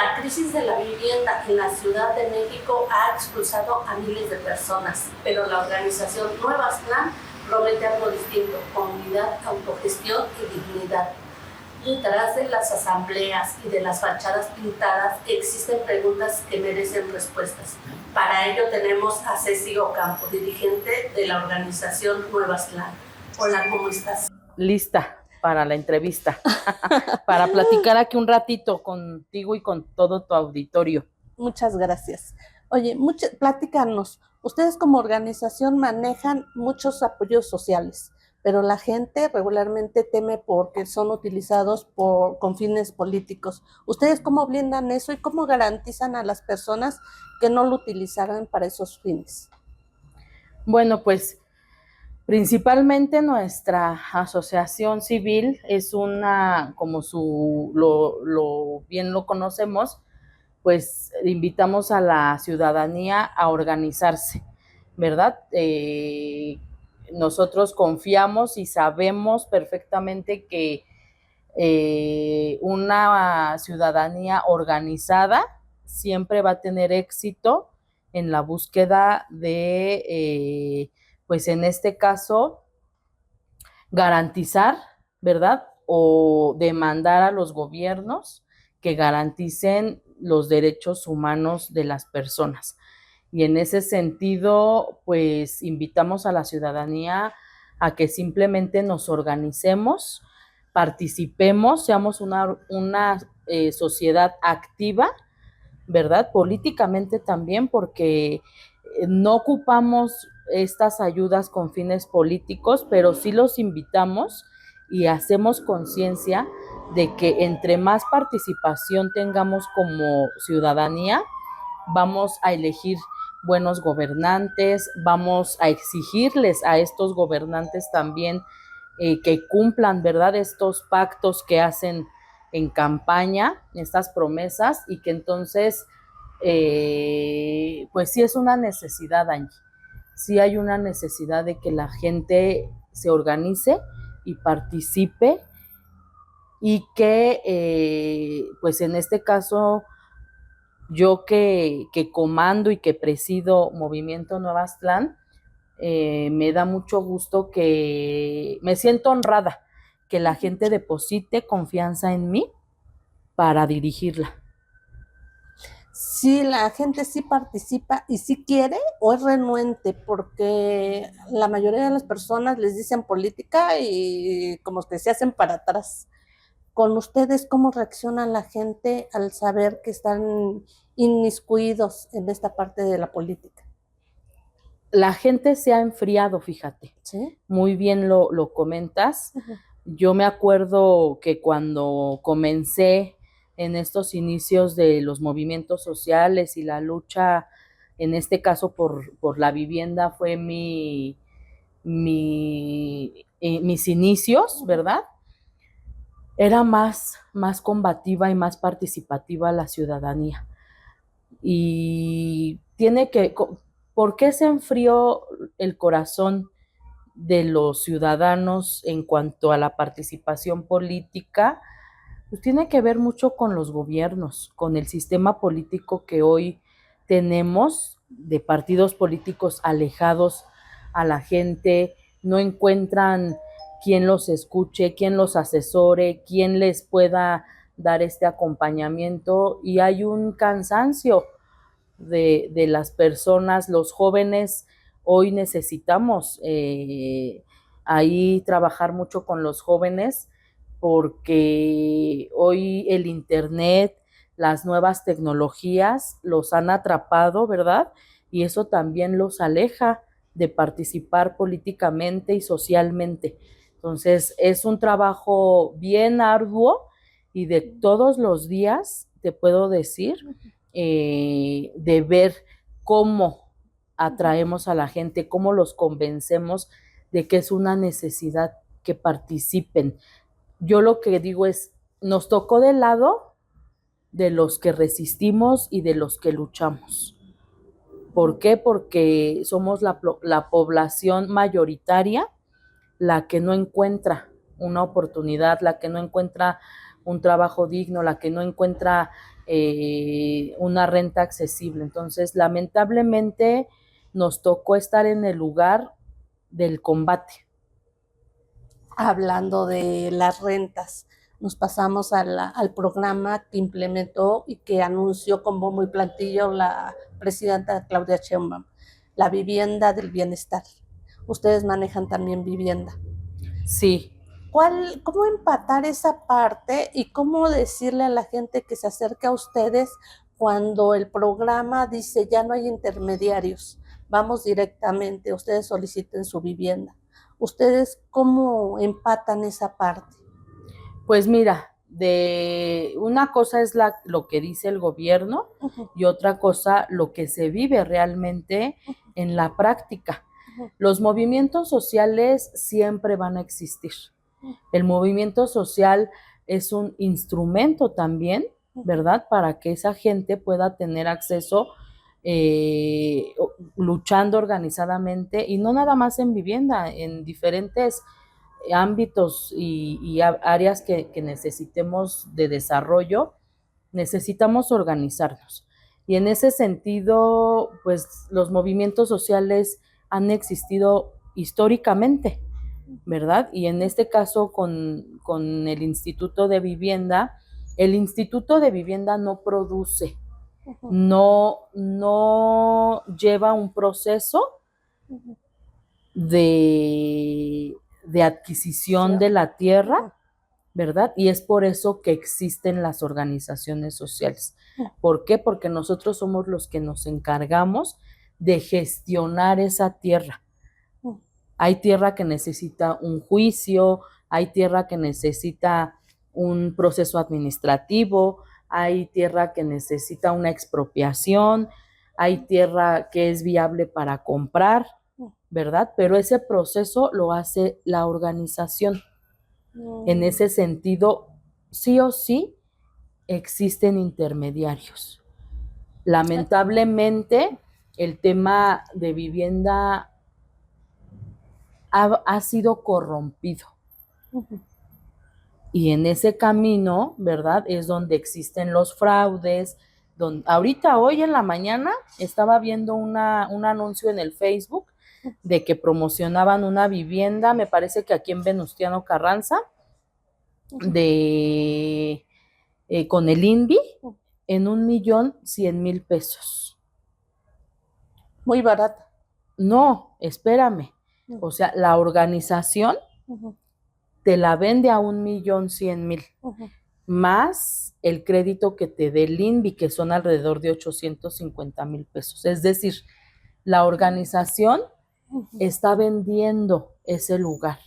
La crisis de la vivienda en la Ciudad de México ha expulsado a miles de personas, pero la organización Nuevas Plan promete algo distinto: comunidad, autogestión y dignidad. Detrás de las asambleas y de las fachadas pintadas existen preguntas que merecen respuestas. Para ello tenemos a Ceci Ocampo, dirigente de la organización Nuevas Plan. Hola, ¿cómo estás? Lista para la entrevista, para platicar aquí un ratito contigo y con todo tu auditorio. Muchas gracias. Oye, platícanos, ustedes como organización manejan muchos apoyos sociales, pero la gente regularmente teme porque son utilizados con fines políticos. ¿Ustedes cómo blindan eso y cómo garantizan a las personas que no lo utilizaran para esos fines? Bueno, pues principalmente nuestra asociación civil es una, como bien lo conocemos, pues invitamos a la ciudadanía a organizarse, ¿verdad? Nosotros confiamos y sabemos perfectamente que una ciudadanía organizada siempre va a tener éxito en la búsqueda de, pues en este caso, garantizar, ¿verdad? O demandar a los gobiernos que garanticen los derechos humanos de las personas. Y en ese sentido, pues invitamos a la ciudadanía a que simplemente nos organicemos, participemos, seamos una sociedad activa, ¿verdad? Políticamente también, porque no ocupamos estas ayudas con fines políticos, pero sí los invitamos y hacemos conciencia de que entre más participación tengamos como ciudadanía, vamos a elegir buenos gobernantes, vamos a exigirles a estos gobernantes también que cumplan, ¿verdad?, estos pactos que hacen en campaña, estas promesas, y que entonces, pues sí es una necesidad, Angie, sí hay una necesidad de que la gente se organice y participe y que, pues en este caso, yo que comando y que presido Movimiento Nuevas Plan, me da mucho gusto que me siento honrada que la gente deposite confianza en mí para dirigirla. Si la gente sí participa y sí quiere o es renuente, porque la mayoría de las personas les dicen política y como que se hacen para atrás. Con ustedes, ¿cómo reacciona la gente al saber que están inmiscuidos en esta parte de la política? La gente se ha enfriado, fíjate. ¿Sí? Muy bien lo comentas. Uh-huh. Yo me acuerdo que cuando comencé en estos inicios de los movimientos sociales y la lucha, en este caso por la vivienda, fue mis inicios, ¿verdad? Era más combativa y más participativa la ciudadanía. Y ¿por qué se enfrió el corazón de los ciudadanos en cuanto a la participación política? Pues tiene que ver mucho con los gobiernos, con el sistema político que hoy tenemos, de partidos políticos alejados a la gente, no encuentran quien los escuche, quien los asesore, quien les pueda dar este acompañamiento, y hay un cansancio de las personas. Los jóvenes hoy necesitamos ahí trabajar mucho con los jóvenes, porque hoy el internet, las nuevas tecnologías los han atrapado, ¿verdad? Y eso también los aleja de participar políticamente y socialmente. Entonces, es un trabajo bien arduo y de todos los días, te puedo decir, de ver cómo atraemos a la gente, cómo los convencemos de que es una necesidad que participen. Yo lo que digo es, nos tocó del lado de los que resistimos y de los que luchamos. ¿Por qué? Porque somos la población mayoritaria la que no encuentra una oportunidad, la que no encuentra un trabajo digno, la que no encuentra una renta accesible. Entonces, lamentablemente, nos tocó estar en el lugar del combate. Hablando de las rentas, nos pasamos al programa que implementó y que anunció con bombo y platillo la presidenta Claudia Sheinbaum, la vivienda del bienestar. Ustedes manejan también vivienda. Sí. ¿Cómo empatar esa parte y cómo decirle a la gente que se acerca a ustedes cuando el programa dice ya no hay intermediarios, vamos directamente, ustedes soliciten su vivienda? ¿Ustedes cómo empatan esa parte? Pues mira, de una cosa es lo que dice el gobierno y otra cosa lo que se vive realmente en la práctica. Los movimientos sociales siempre van a existir. El movimiento social es un instrumento también, ¿verdad? Para que esa gente pueda tener acceso luchando organizadamente y no nada más en vivienda, en diferentes ámbitos y áreas que necesitemos de desarrollo, necesitamos organizarnos. Y en ese sentido, pues los movimientos sociales han existido históricamente, ¿verdad? Y en este caso con el Instituto de Vivienda, el Instituto de Vivienda no produce, no lleva un proceso de adquisición de la tierra, ¿verdad? Y es por eso que existen las organizaciones sociales. ¿Por qué? Porque nosotros somos los que nos encargamos de gestionar esa tierra. Hay tierra que necesita un juicio, hay tierra que necesita un proceso administrativo, hay tierra que necesita una expropiación, hay tierra que es viable para comprar, ¿verdad? Pero ese proceso lo hace la organización. En ese sentido, sí o sí, existen intermediarios. Lamentablemente, el tema de vivienda ha sido corrompido. Y en ese camino, ¿verdad? Es donde existen los fraudes. Ahorita, hoy en la mañana, estaba viendo un anuncio en el Facebook de que promocionaban una vivienda, me parece que aquí en Venustiano Carranza, con el INVI, en 1,100,000 pesos. Muy barata. No, espérame. O sea, la organización te la vende a 1,100,000, más el crédito que te dé el INVI, que son alrededor de 850,000 pesos. Es decir, la organización está vendiendo ese lugar.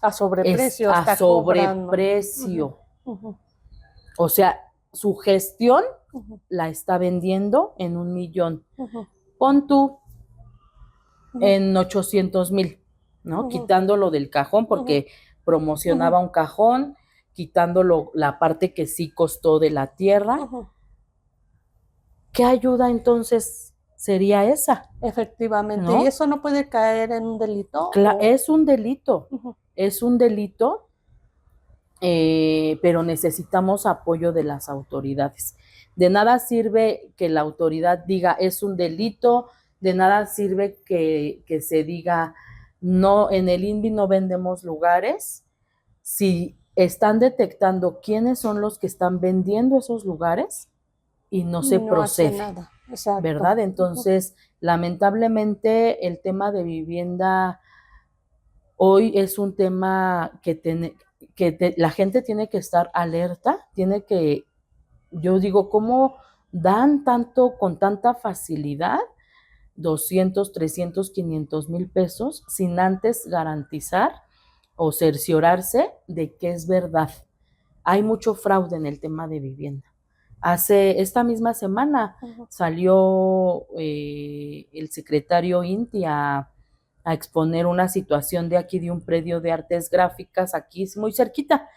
A sobreprecio. A sobreprecio. O sea, su gestión la está vendiendo en 1,000,000. Pon tú en 800,000, ¿no? Quitándolo del cajón, porque promocionaba un cajón, quitándolo la parte que sí costó de la tierra. ¿Qué ayuda entonces sería esa? Efectivamente. ¿No? ¿Y eso no puede caer en un delito? Es un delito, es un delito, pero necesitamos apoyo de las autoridades. De nada sirve que la autoridad diga es un delito, de nada sirve que se diga no, en el INVI no vendemos lugares, si están detectando quiénes son los que están vendiendo esos lugares y no se procede, nada. Exacto. ¿Verdad? Entonces, lamentablemente el tema de vivienda hoy es un tema que la gente tiene que estar alerta, yo digo, ¿cómo dan tanto con tanta facilidad 200, 300, 500,000 pesos sin antes garantizar o cerciorarse de que es verdad? Hay mucho fraude en el tema de vivienda. Esta misma semana salió el secretario INTI a exponer una situación de aquí de un predio de artes gráficas, aquí muy cerquita,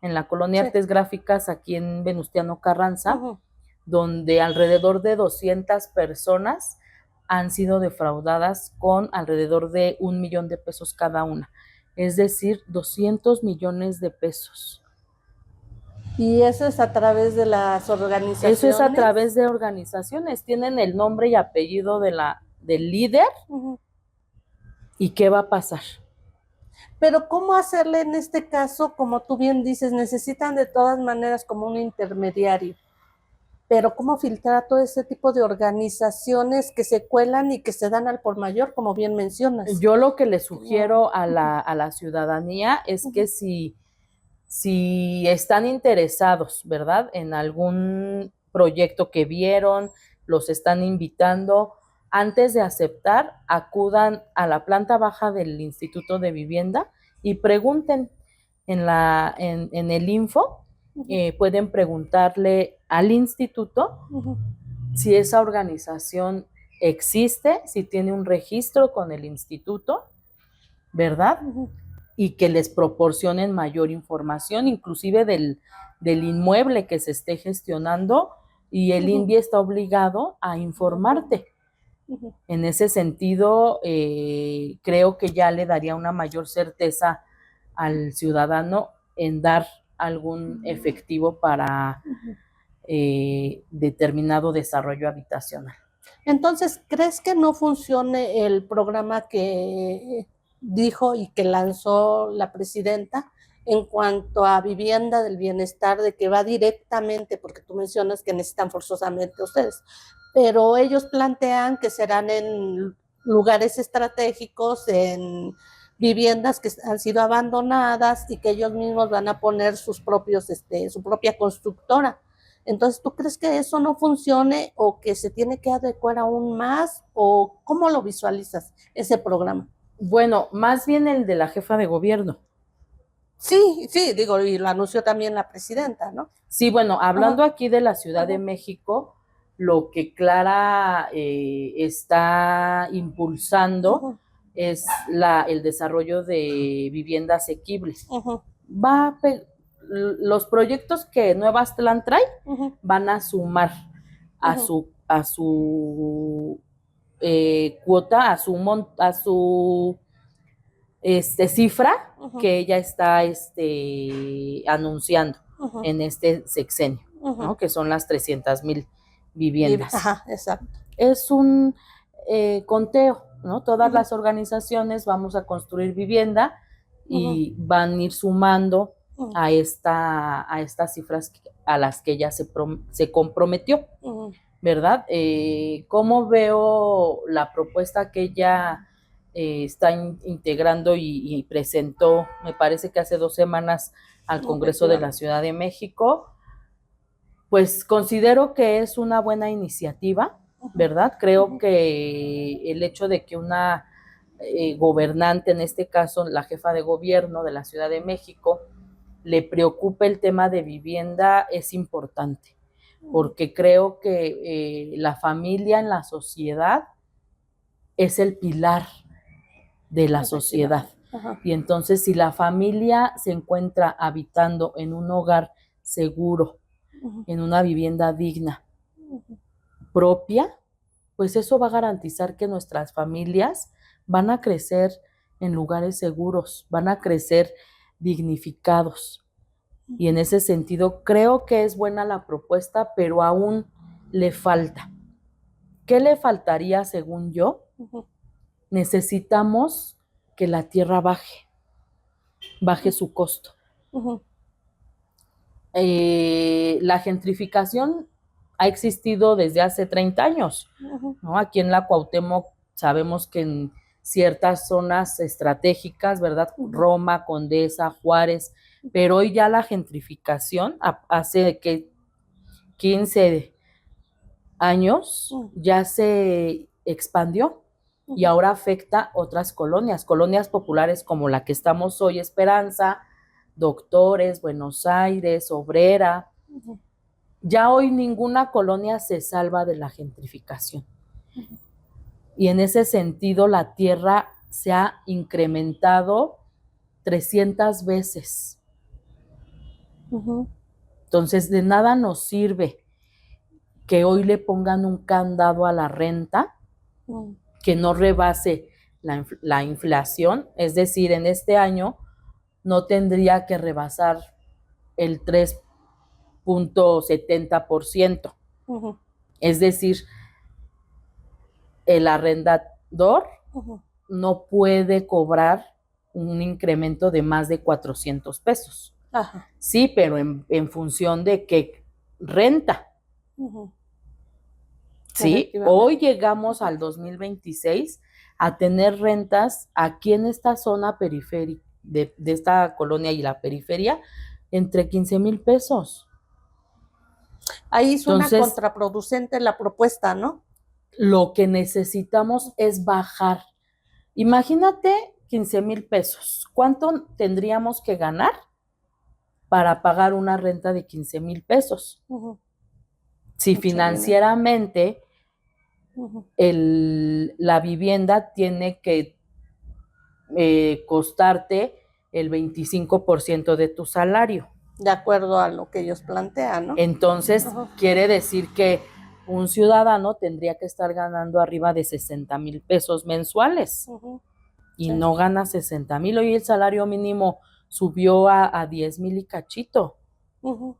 en la colonia Artes Gráficas, aquí en Venustiano Carranza, donde alrededor de 200 personas han sido defraudadas con alrededor de 1,000,000 de pesos cada una. Es decir, 200 millones de pesos. Y eso es a través de las organizaciones. Eso es a través de organizaciones, tienen el nombre y apellido del líder. Ujú. ¿Y qué va a pasar? Pero ¿cómo hacerle en este caso? Como tú bien dices, necesitan de todas maneras como un intermediario. Pero ¿cómo filtrar todo ese tipo de organizaciones que se cuelan y que se dan al por mayor, como bien mencionas? Yo lo que le sugiero a la ciudadanía es que si están interesados, ¿verdad?, en algún proyecto que vieron, los están invitando, antes de aceptar, acudan a la planta baja del Instituto de Vivienda y pregunten en el info, pueden preguntarle al instituto si esa organización existe, si tiene un registro con el instituto, ¿verdad? Y que les proporcionen mayor información, inclusive del inmueble que se esté gestionando, y el INVI está obligado a informarte. En ese sentido, creo que ya le daría una mayor certeza al ciudadano en dar algún efectivo para determinado desarrollo habitacional. Entonces, ¿crees que no funcione el programa que dijo y que lanzó la presidenta en cuanto a vivienda del bienestar, de que va directamente, porque tú mencionas que necesitan forzosamente ustedes, pero ellos plantean que serán en lugares estratégicos, en viviendas que han sido abandonadas y que ellos mismos van a poner sus propios, su propia constructora? Entonces, ¿tú crees que eso no funcione o que se tiene que adecuar aún más? ¿O cómo lo visualizas ese programa? Bueno, más bien el de la jefa de gobierno. Sí, sí, digo, y lo anunció también la presidenta, ¿no? Sí, bueno, hablando aquí de la Ciudad de México, lo que Clara está impulsando es el desarrollo de vivienda asequible. Los proyectos que Nueva Aztlán trae van a sumar a su cuota, a su cifra que ella está anunciando en este sexenio, ¿no? Que son las 300,000 viviendas. Exacto. Es un conteo, ¿no? Todas las organizaciones vamos a construir vivienda y van a ir sumando a estas cifras a las que ella se comprometió, ¿verdad? ¿Cómo veo la propuesta que ella está integrando y presentó, me parece que hace 2 semanas, al Congreso de la Ciudad de México? Pues considero que es una buena iniciativa, ¿verdad? Creo que el hecho de que una gobernante, en este caso la jefa de gobierno de la Ciudad de México, le preocupe el tema de vivienda es importante, porque creo que la familia en la sociedad es el pilar de la sociedad. Y entonces, si la familia se encuentra habitando en un hogar seguro, en una vivienda digna, propia, pues eso va a garantizar que nuestras familias van a crecer en lugares seguros, van a crecer dignificados. Y en ese sentido, creo que es buena la propuesta, pero aún le falta. ¿Qué le faltaría, según yo? Necesitamos que la tierra baje su costo. La gentrificación ha existido desde hace 30 años, ¿no? Aquí en la Cuauhtémoc sabemos que en ciertas zonas estratégicas, ¿verdad? Roma, Condesa, Juárez, pero hoy ya la gentrificación hace que 15 años ya se expandió y ahora afecta otras colonias populares como la que estamos hoy, Esperanza, Doctores, Buenos Aires, Obrera. Ya hoy ninguna colonia se salva de la gentrificación. Y en ese sentido la tierra se ha incrementado 300 veces. Entonces, de nada nos sirve que hoy le pongan un candado a la renta que no rebase la inflación, es decir, en este año no tendría que rebasar el 3 0.70%. Ujú, Es decir, el arrendador ujú. no puede cobrar un incremento de más de 400 pesos. Ajá. Sí, pero en función de que renta. Ujú. Sí, Efectivamente. hoy llegamos al 2026 a tener rentas aquí en esta zona periférica, de esta colonia y la periferia, entre 15,000 pesos. Ahí suena Entonces, contraproducente la propuesta, ¿no? lo que necesitamos es bajar. Imagínate 15,000 pesos. ¿Cuánto tendríamos que ganar para pagar una renta de 15,000 pesos? Ujú. Si Mucho dinero. financieramente Ujú. la vivienda tiene que costarte el 25% de tu salario. De acuerdo a lo que ellos plantean, ¿no? Entonces, Ajá. quiere decir que un ciudadano tendría que estar ganando arriba de 60,000 pesos mensuales Ujú. y Sí. no gana 60,000. Hoy el salario mínimo subió a 10,000 y cachito. Ujú.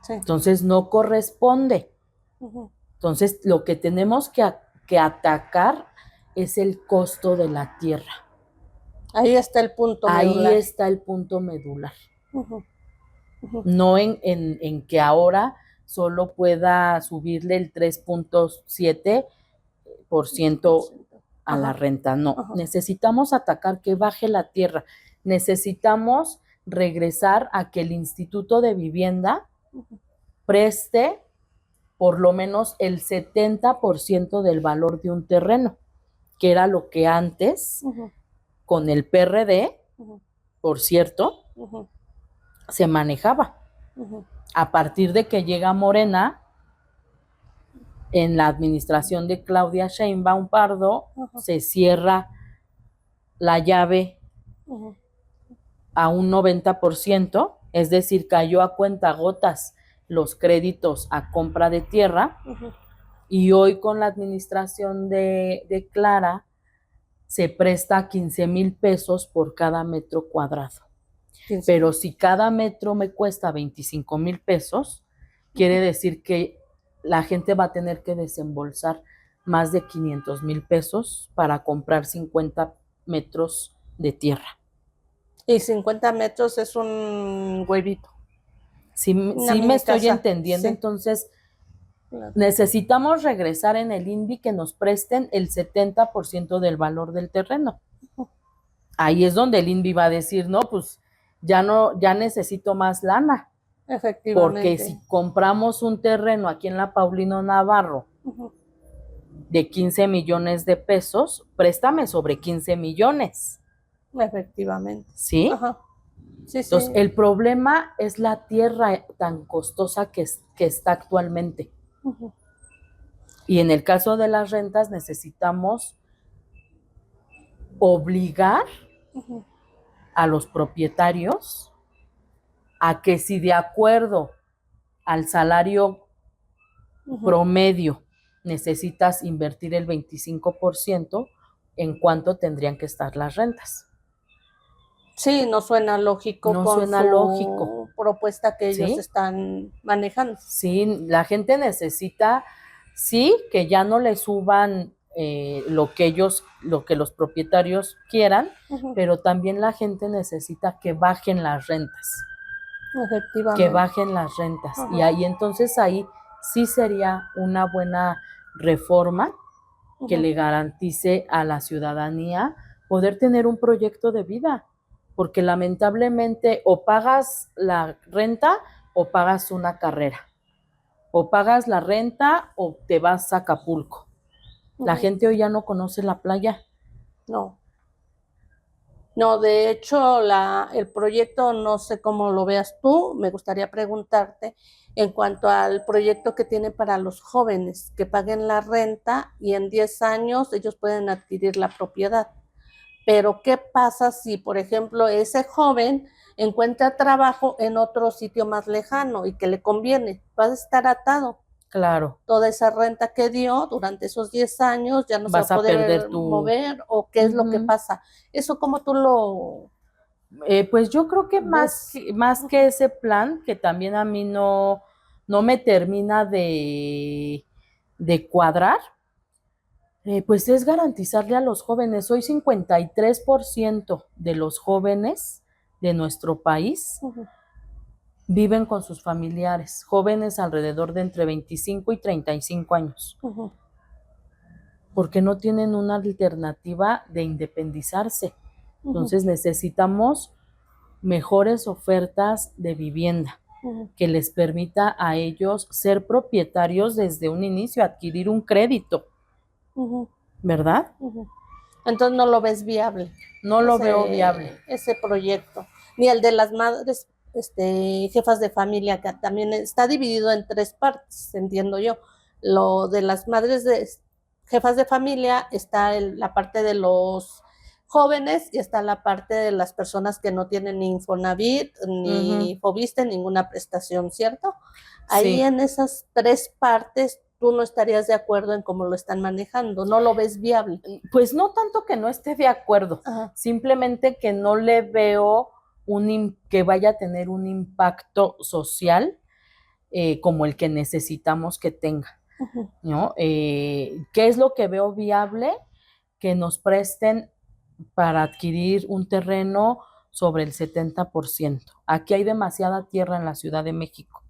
Sí. Entonces, no corresponde. Ujú. Entonces, lo que tenemos que atacar es el costo de la tierra. Ahí está el punto Ahí medular. está el punto medular. Ujú. Ujú. No en que ahora solo pueda subirle el 3.7% a la Ajá. renta. No, Ajá. necesitamos atacar que baje la tierra. Necesitamos regresar a que el Instituto de Vivienda Ujú. preste por lo menos el 70% del valor de un terreno, que era lo que antes, Ujú. con el PRD, Ujú. por cierto, Ujú. se manejaba. Ujú. A partir de que llega Morena, en la administración de Claudia Sheinbaum Pardo, Ajá. se cierra la llave Ujú. a un 90%, es decir, cayó a cuentagotas los créditos a compra de tierra, Ujú. y hoy con la administración de Clara se presta 15,000 pesos por cada metro cuadrado. 15. Pero si cada metro me cuesta 25,000 pesos, quiere decir que la gente va a tener que desembolsar más de 500,000 pesos para comprar 50 metros de tierra. Y 50 metros es un huevito. Si Una me mini estoy casa. entendiendo, Sí. entonces Claro. necesitamos regresar en el INVI que nos presten el 70% del valor del terreno. Ahí es donde el INVI va a decir, no, pues ya necesito más lana. Porque Efectivamente. si compramos un terreno aquí en la Paulino Navarro Ujú. de 15 millones de pesos, préstame sobre 15 millones, Efectivamente. ¿sí? Ajá. Sí, Entonces, sí. el problema es la tierra tan costosa que está actualmente. Ujú. Y en el caso de las rentas necesitamos obligar Ujú. a los propietarios a que si de acuerdo al salario Ujú. promedio necesitas invertir el 25%, ¿en cuánto tendrían que estar las rentas? Sí, no suena lógico No con suena lógico, su propuesta que ellos ¿sí? están manejando. Sí, la gente necesita, sí, que ya no le suban lo que los propietarios quieran, Ujú. pero también la gente necesita que bajen las rentas, que Efectivamente. bajen las rentas. Ajá. Y ahí entonces ahí sí sería una buena reforma que Ujú. le garantice a la ciudadanía poder tener un proyecto de vida, porque lamentablemente o pagas la renta o pagas una carrera, o pagas la renta o te vas a Acapulco. La Ujú. gente hoy ya no conoce la playa. No. No, de hecho, el proyecto, no sé cómo lo veas tú, me gustaría preguntarte en cuanto al proyecto que tiene para los jóvenes, que paguen la renta y en 10 años ellos pueden adquirir la propiedad. Pero, ¿qué pasa si, por ejemplo, ese joven encuentra trabajo en otro sitio más lejano y que le conviene? Va a estar atado. Claro, Toda esa renta que dio durante esos 10 años ya no se va a vas a perder poder mover, o qué es lo que pasa. Eso, ¿cómo tú lo pues yo creo que ves? más que ese plan, que también a mí no me termina de cuadrar, pues es garantizarle a los jóvenes. Hoy 53% de los jóvenes de nuestro país viven con sus familiares, jóvenes alrededor de entre 25 y 35 años, porque no tienen una alternativa de independizarse. Entonces necesitamos mejores ofertas de vivienda que les permita a ellos ser propietarios desde un inicio, adquirir un crédito, ¿verdad? Entonces no lo ves viable. No lo veo viable. Ese proyecto. Ni el de las madres jefas de familia, que también está dividido en 3 partes, entiendo yo. Lo de las madres jefas de familia está la parte de los jóvenes y está la parte de las personas que no tienen ni Infonavit, ni Foviste, ninguna prestación, ¿cierto? Ahí Sí. en esas 3 partes tú no estarías de acuerdo en cómo lo están manejando, no lo ves viable. Pues no tanto que no esté de acuerdo, simplemente que no le veo que vaya a tener un impacto social como el que necesitamos que tenga, ¿no? ¿Qué es lo que veo viable? Que nos presten para adquirir un terreno sobre el 70%. Aquí hay demasiada tierra en la Ciudad de México.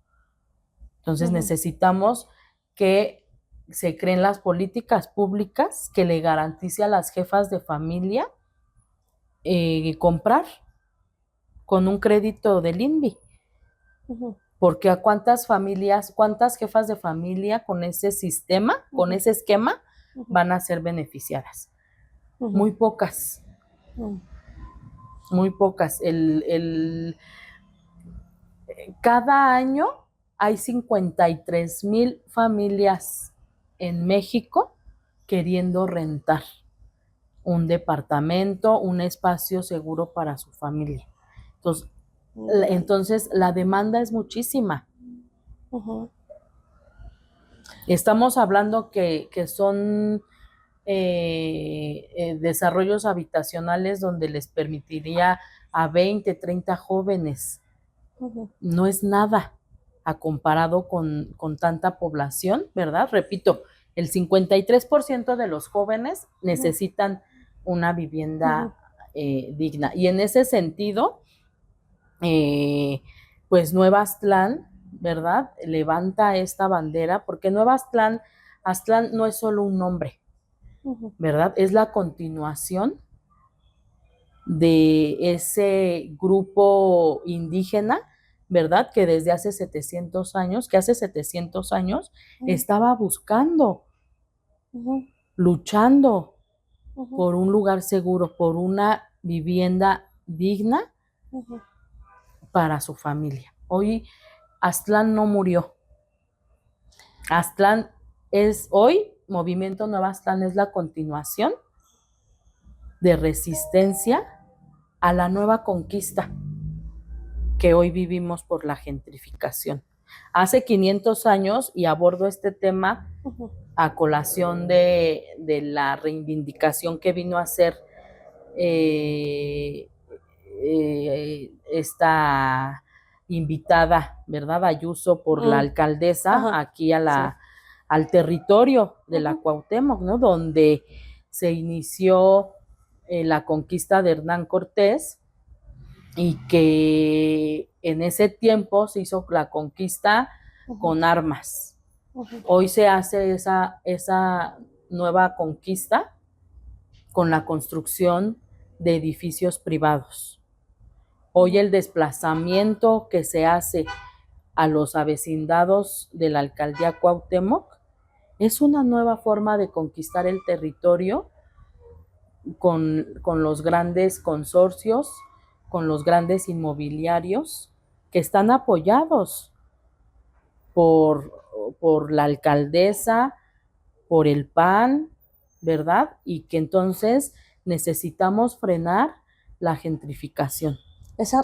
Entonces necesitamos que se creen las políticas públicas que le garantice a las jefas de familia comprar con un crédito del INVI. Porque a cuántas familias, cuántas jefas de familia con ese sistema, con ese esquema, van a ser beneficiadas. Muy pocas. Muy pocas. Cada año hay 53,000 familias en México queriendo rentar un departamento, un espacio seguro para su familia. Entonces la demanda es muchísima. Estamos hablando que son desarrollos habitacionales donde les permitiría a 20, 30 jóvenes. No es nada a comparado con tanta población, ¿verdad? Repito, el 53% de los jóvenes necesitan una vivienda digna. Y en ese sentido, pues Nueva Aztlán, ¿verdad? Levanta esta bandera, porque Nueva Aztlán no es solo un nombre, ¿verdad? Es la continuación de ese grupo indígena, ¿verdad? Que desde hace 700 años, estaba buscando, luchando por un lugar seguro, por una vivienda digna para su familia. Hoy Aztlán no murió. Aztlán es hoy, Movimiento Nueva Aztlán es la continuación de resistencia a la nueva conquista que hoy vivimos por la gentrificación. Hace 500 años, y abordo este tema a colación de la reivindicación que vino a hacer esta invitada, ¿verdad? Ayuso por la alcaldesa aquí al territorio de la Cuauhtémoc, ¿no? Donde se inició la conquista de Hernán Cortés y que en ese tiempo se hizo la conquista con armas. Hoy se hace esa nueva conquista con la construcción de edificios privados. Hoy el desplazamiento que se hace a los avecindados de la alcaldía Cuauhtémoc es una nueva forma de conquistar el territorio con los grandes consorcios, con los grandes inmobiliarios que están apoyados por la alcaldesa, por el PAN, ¿verdad? Y que entonces necesitamos frenar la gentrificación. Esa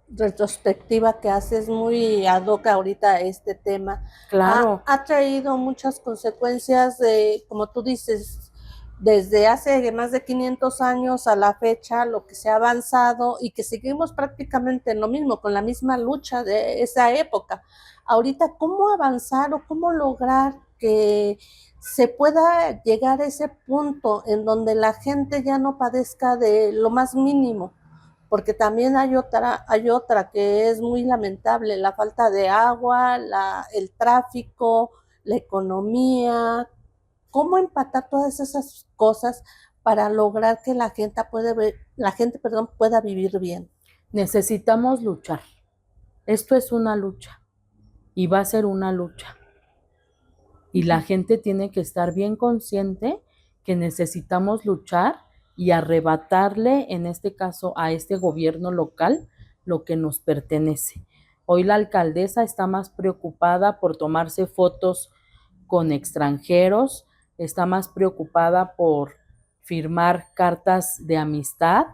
retrospectiva que haces muy ad hoc ahorita a este tema. Claro. Ha traído muchas consecuencias como tú dices, desde hace más de 500 años a la fecha, lo que se ha avanzado y que seguimos prácticamente en lo mismo, con la misma lucha de esa época. ahorita cómo avanzar o cómo lograr que se pueda llegar a ese punto en donde la gente ya no padezca de lo más mínimo, porque también hay otra que es muy lamentable, la falta de agua, el tráfico, la economía, cómo empatar todas esas cosas para lograr que la gente pueda vivir bien. Necesitamos luchar. Esto es una lucha y va a ser una lucha. Y la gente tiene que estar bien consciente que necesitamos luchar y arrebatarle, en este caso, a este gobierno local lo que nos pertenece. Hoy la alcaldesa está más preocupada por tomarse fotos con extranjeros, está más preocupada por firmar cartas de amistad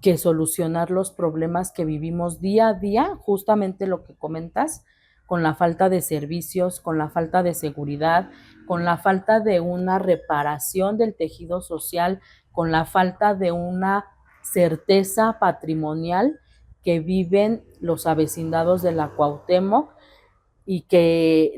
que solucionar los problemas que vivimos día a día, justamente lo que comentas, con la falta de servicios, con la falta de seguridad, con la falta de una reparación del tejido social, con la falta de una certeza patrimonial que viven los avecindados de la Cuauhtémoc y que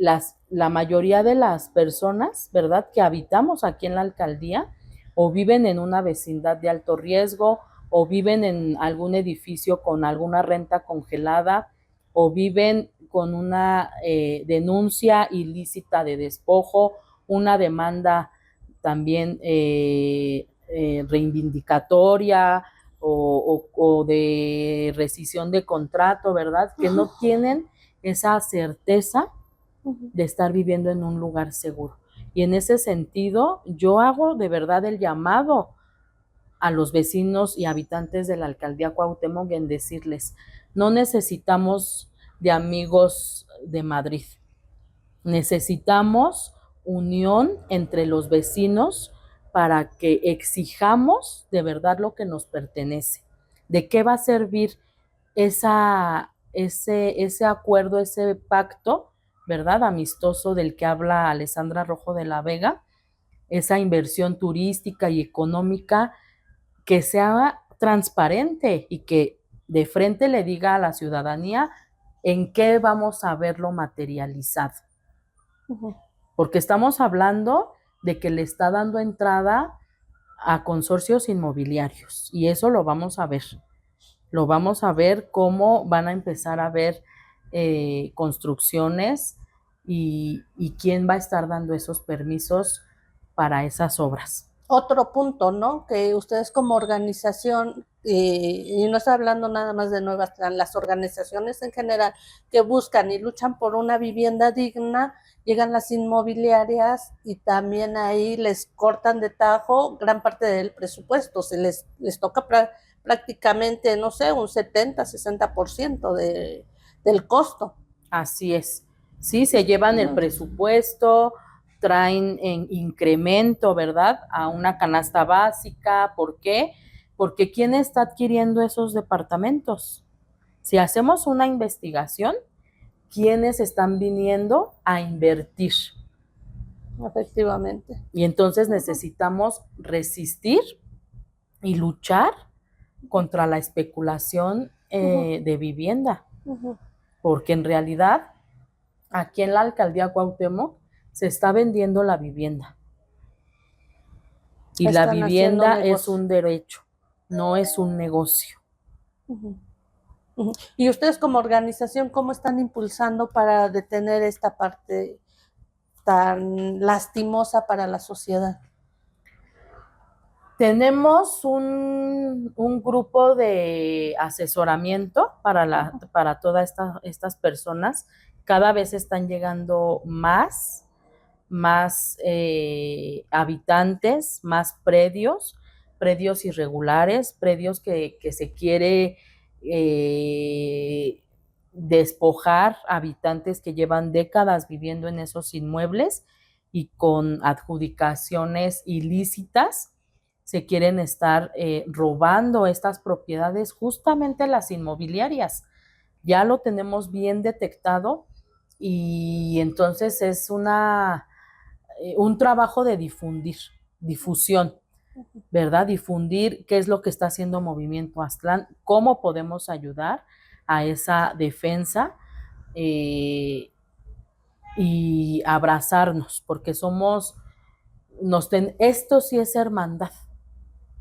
la mayoría de las personas, ¿verdad?, que habitamos aquí en la alcaldía o viven en una vecindad de alto riesgo o viven en algún edificio con alguna renta congelada o viven con una denuncia ilícita de despojo, una demanda también reivindicatoria o de rescisión de contrato, ¿verdad? Que no tienen esa certeza de estar viviendo en un lugar seguro. Y en ese sentido, yo hago de verdad el llamado a los vecinos y habitantes de la alcaldía Cuauhtémoc en decirles, no necesitamos de amigos de Madrid, necesitamos unión entre los vecinos para que exijamos de verdad lo que nos pertenece. ¿De qué va a servir ese acuerdo, ese pacto, ¿verdad?, amistoso del que habla Alessandra Rojo de la Vega, esa inversión turística y económica que sea transparente y que de frente le diga a la ciudadanía en qué vamos a verlo materializado? Porque estamos hablando de que le está dando entrada a consorcios inmobiliarios y eso lo vamos a ver. Lo vamos a ver cómo van a empezar a ver construcciones y quién va a estar dando esos permisos para esas obras. Otro punto, ¿no? Que ustedes como organización, y no estoy hablando nada más de Nueva Trans, las organizaciones en general que buscan y luchan por una vivienda digna, llegan las inmobiliarias y también ahí les cortan de tajo gran parte del presupuesto, les toca prácticamente, no sé, un 70-60% del costo. Así es. Sí, se llevan el presupuesto, traen en incremento, ¿verdad?, a una canasta básica. ¿Por qué? Porque ¿quién está adquiriendo esos departamentos? Si hacemos una investigación, ¿quiénes están viniendo a invertir? Efectivamente. Y entonces necesitamos resistir y luchar contra la especulación de vivienda, porque en realidad aquí en la alcaldía Cuauhtémoc se está vendiendo la vivienda y la vivienda es un derecho, no es un negocio. Y ustedes como organización, ¿cómo están impulsando para detener esta parte tan lastimosa para la sociedad? Tenemos un grupo de asesoramiento para todas estas personas. Cada vez están llegando más habitantes, más predios irregulares, predios que se quiere despojar habitantes que llevan décadas viviendo en esos inmuebles y con adjudicaciones ilícitas se quieren estar robando estas propiedades, justamente las inmobiliarias. Ya lo tenemos bien detectado y entonces es un trabajo de difusión, ¿verdad? Difundir qué es lo que está haciendo Movimiento Aztlán, cómo podemos ayudar a esa defensa, y abrazarnos, porque esto sí es hermandad,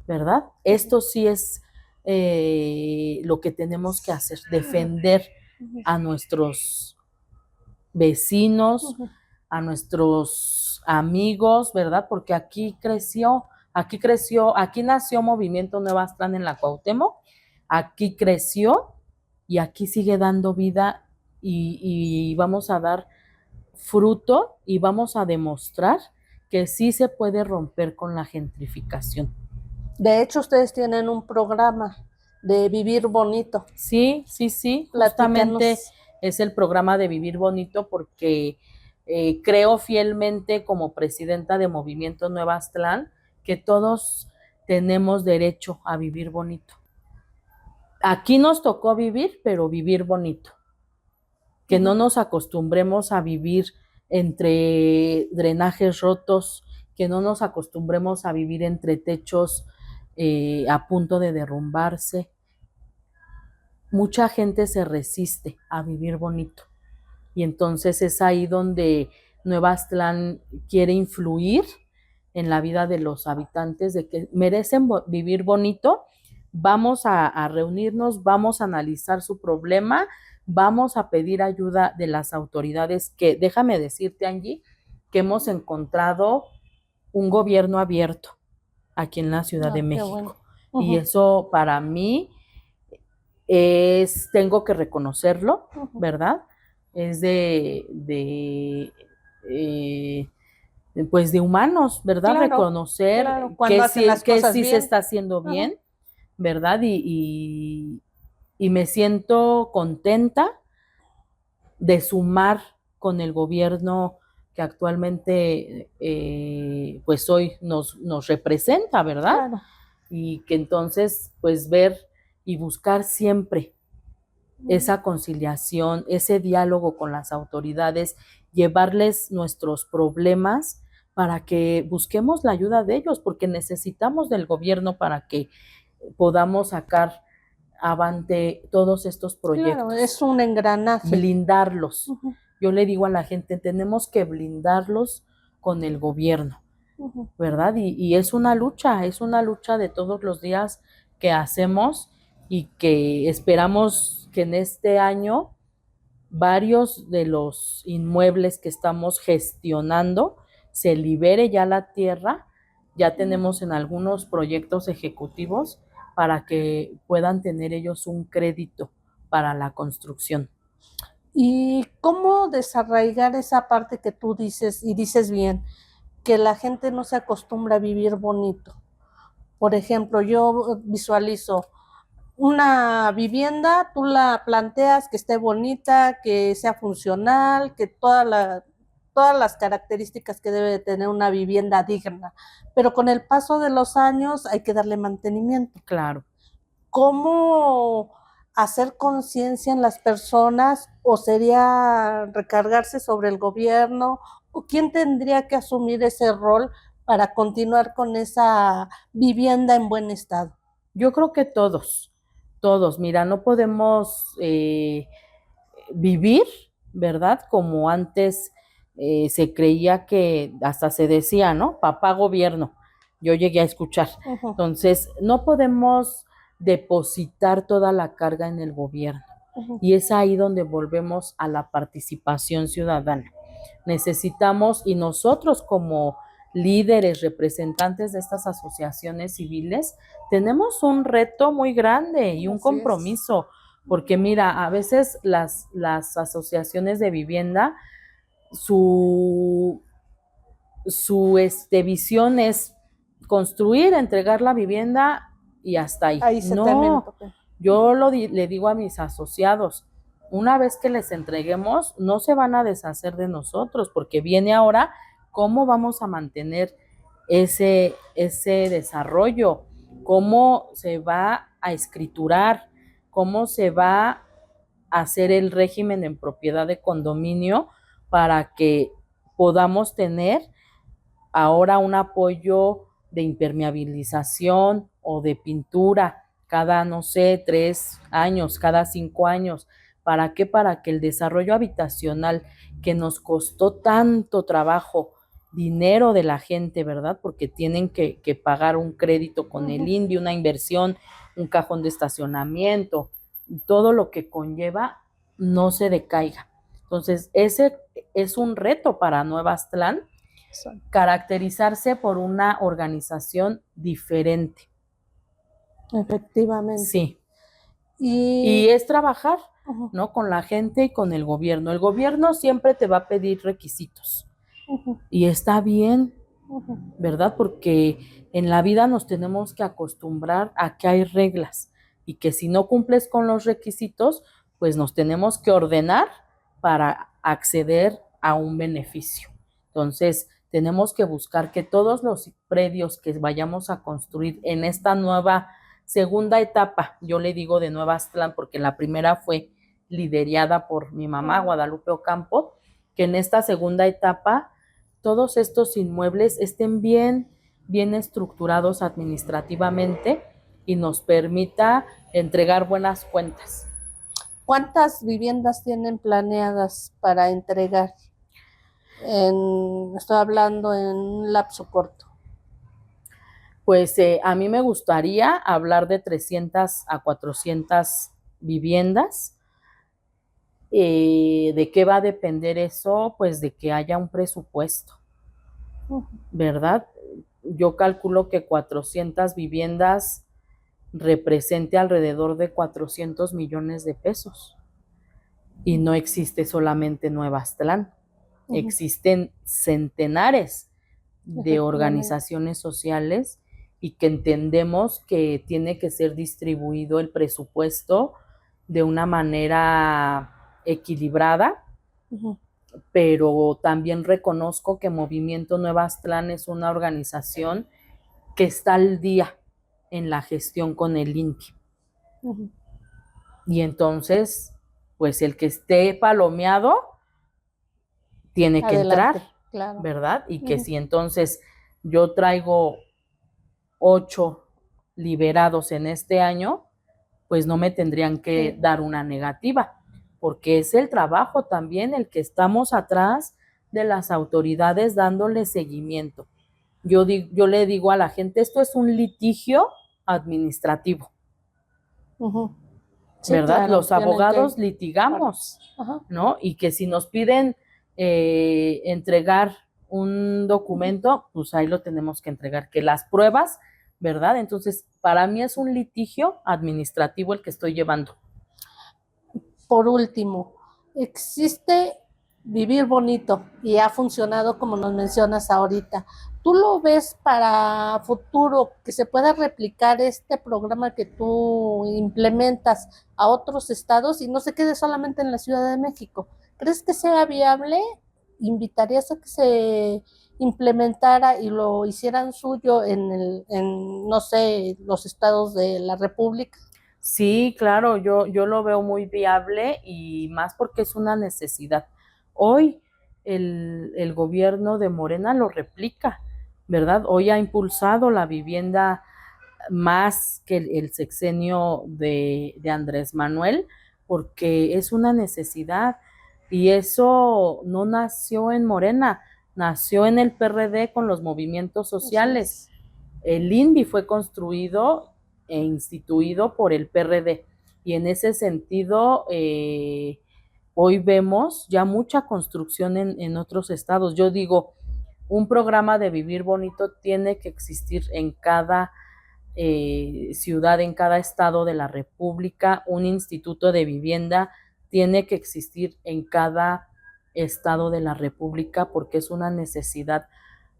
¿verdad? Esto sí es lo que tenemos que hacer, defender a nuestros vecinos, a nuestros amigos, ¿verdad? Porque aquí nació Movimiento Nueva Aztlán en la Cuauhtémoc, aquí creció y aquí sigue dando vida y vamos a dar fruto y vamos a demostrar que sí se puede romper con la gentrificación. De hecho, ustedes tienen un programa de Vivir Bonito. Sí, justamente es el programa de Vivir Bonito porque creo fielmente como presidenta de Movimiento Nueva Aztlán que todos tenemos derecho a vivir bonito. Aquí nos tocó vivir, pero vivir bonito. Que no nos acostumbremos a vivir entre drenajes rotos, que no nos acostumbremos a vivir entre techos a punto de derrumbarse. Mucha gente se resiste a vivir bonito y entonces es ahí donde Nueva Aztlán quiere influir en la vida de los habitantes de que merecen vivir bonito. Vamos a reunirnos, vamos a analizar su problema, vamos a pedir ayuda de las autoridades que, déjame decirte, Angie, que hemos encontrado un gobierno abierto aquí en la Ciudad de México. Bueno. Y eso para mí tengo que reconocerlo, ¿verdad? Es pues de humanos, ¿verdad? Claro, reconocer que sí se está haciendo bien, ¿verdad? Y me siento contenta de sumar con el gobierno que actualmente pues hoy nos representa, ¿verdad? Claro. Y que entonces pues ver y buscar siempre esa conciliación, ese diálogo con las autoridades, llevarles nuestros problemas para que busquemos la ayuda de ellos, porque necesitamos del gobierno para que podamos sacar avante todos estos proyectos. Claro, es un engranaje. Blindarlos. Yo le digo a la gente, tenemos que blindarlos con el gobierno, ¿verdad? Y es una lucha de todos los días que hacemos y que esperamos que en este año varios de los inmuebles que estamos gestionando se libere ya la tierra. Ya tenemos en algunos proyectos ejecutivos para que puedan tener ellos un crédito para la construcción. ¿Y cómo desarraigar esa parte que tú dices, y dices bien, que la gente no se acostumbra a vivir bonito? Por ejemplo, yo visualizo una vivienda, tú la planteas que esté bonita, que sea funcional, que todas las características que debe de tener una vivienda digna, pero con el paso de los años hay que darle mantenimiento. Claro. ¿Cómo hacer conciencia en las personas, o sería recargarse sobre el gobierno, o quién tendría que asumir ese rol para continuar con esa vivienda en buen estado? Yo creo que todos, mira, no podemos vivir, ¿verdad? Como antes se creía que hasta se decía, ¿no? Papá gobierno, yo llegué a escuchar. Entonces, no podemos depositar toda la carga en el gobierno. Y es ahí donde volvemos a la participación ciudadana. Necesitamos, y nosotros como líderes, representantes de estas asociaciones civiles, tenemos un reto muy grande y un compromiso, porque mira, a veces las asociaciones de vivienda, su visión es construir, entregar la vivienda y hasta ahí. Ahí se termina. Yo le digo a mis asociados, una vez que les entreguemos, no se van a deshacer de nosotros, porque viene ahora cómo vamos a mantener ese desarrollo, cómo se va a escriturar, cómo se va a hacer el régimen en propiedad de condominio para que podamos tener ahora un apoyo de impermeabilización o de pintura cada, no sé, 3 años, cada 5 años, ¿Para qué? Para que el desarrollo habitacional que nos costó tanto trabajo, dinero de la gente, ¿verdad? Porque tienen que pagar un crédito con el INVI, una inversión, un cajón de estacionamiento, todo lo que conlleva, no se decaiga. Entonces, ese es un reto para Nueva Aztlán, caracterizarse por una organización diferente. Efectivamente. Sí. Y es trabajar, ¿no? Con la gente y con el gobierno. El gobierno siempre te va a pedir requisitos. Y está bien, ¿verdad? Porque en la vida nos tenemos que acostumbrar a que hay reglas y que si no cumples con los requisitos, pues nos tenemos que ordenar para acceder a un beneficio. Entonces, tenemos que buscar que todos los predios que vayamos a construir en esta nueva segunda etapa, yo le digo de Nueva Aztlán, porque la primera fue liderada por mi mamá, Guadalupe Ocampo, que en esta segunda etapa todos estos inmuebles estén bien estructurados administrativamente y nos permita entregar buenas cuentas. ¿cuántas viviendas tienen planeadas para entregar? Estoy hablando en un lapso corto. Pues a mí me gustaría hablar de 300 a 400 viviendas. ¿De qué va a depender eso? Pues de que haya un presupuesto, ¿verdad? Yo calculo que 400 viviendas represente alrededor de 400 millones de pesos. Y no existe solamente Nueva Aztlán, existen centenares de organizaciones sociales y que entendemos que tiene que ser distribuido el presupuesto de una manera equilibrada, pero también reconozco que Movimiento Nueva Aztlán es una organización que está al día en la gestión con el INPI. Y entonces, pues el que esté palomeado tiene que entrar, claro. ¿verdad? Y que si entonces yo traigo 8 liberados en este año, pues no me tendrían que dar una negativa, porque es el trabajo también el que estamos atrás de las autoridades dándole seguimiento. Yo le digo a la gente, esto es un litigio administrativo, Sí, ¿verdad? claro, los abogados litigamos, ¿no? Y que si nos piden entregar un documento, pues ahí lo tenemos que entregar, que las pruebas, ¿verdad? Entonces, para mí es un litigio administrativo el que estoy llevando. Por último, existe Vivir Bonito y ha funcionado como nos mencionas ahorita. ¿Tú lo ves para futuro que se pueda replicar este programa que tú implementas a otros estados y no se quede solamente en la Ciudad de México? ¿Crees que sea viable? ¿Invitarías a que se implementara y lo hicieran suyo en no sé, los estados de la República? Sí, claro, yo lo veo muy viable y más porque es una necesidad. Hoy el gobierno de Morena lo replica, ¿verdad? Hoy ha impulsado la vivienda más que el sexenio de Andrés Manuel, porque es una necesidad y eso no nació en Morena, nació en el PRD con los movimientos sociales. El INVI fue construido e instituido por el PRD y en ese sentido hoy vemos ya mucha construcción en otros estados. Yo digo, un programa de Vivir Bonito tiene que existir en cada ciudad, en cada estado de la República. Un instituto de vivienda tiene que existir en cada estado de la República porque es una necesidad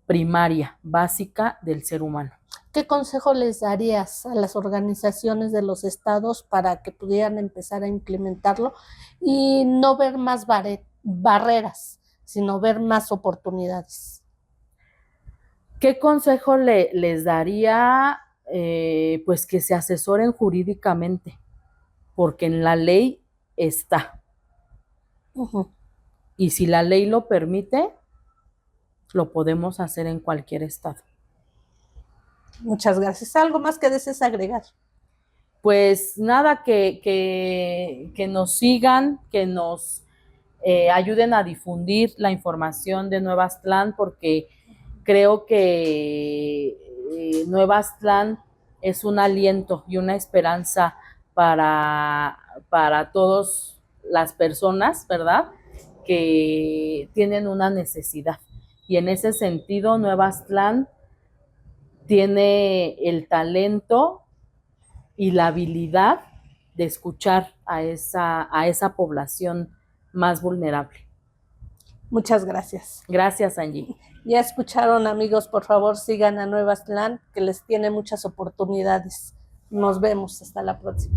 primaria, básica del ser humano. ¿Qué consejo les darías a las organizaciones de los estados para que pudieran empezar a implementarlo y no ver más barreras, sino ver más oportunidades? ¿Qué consejo les daría? Pues que se asesoren jurídicamente, porque en la ley está. Y si la ley lo permite, lo podemos hacer en cualquier estado. Muchas gracias. ¿Algo más que desees agregar? pues nada, que nos sigan, que nos ayuden a difundir la información de Nueva Aztlán, porque creo que Nueva Aztlán es un aliento y una esperanza para todas las personas, ¿verdad?, que tienen una necesidad. Y en ese sentido, Nueva Aztlán tiene el talento y la habilidad de escuchar a esa población más vulnerable. Muchas gracias. Gracias, Angie. Ya escucharon, amigos, por favor sigan a Nueva Aztlán, que les tiene muchas oportunidades. Nos vemos, hasta la próxima.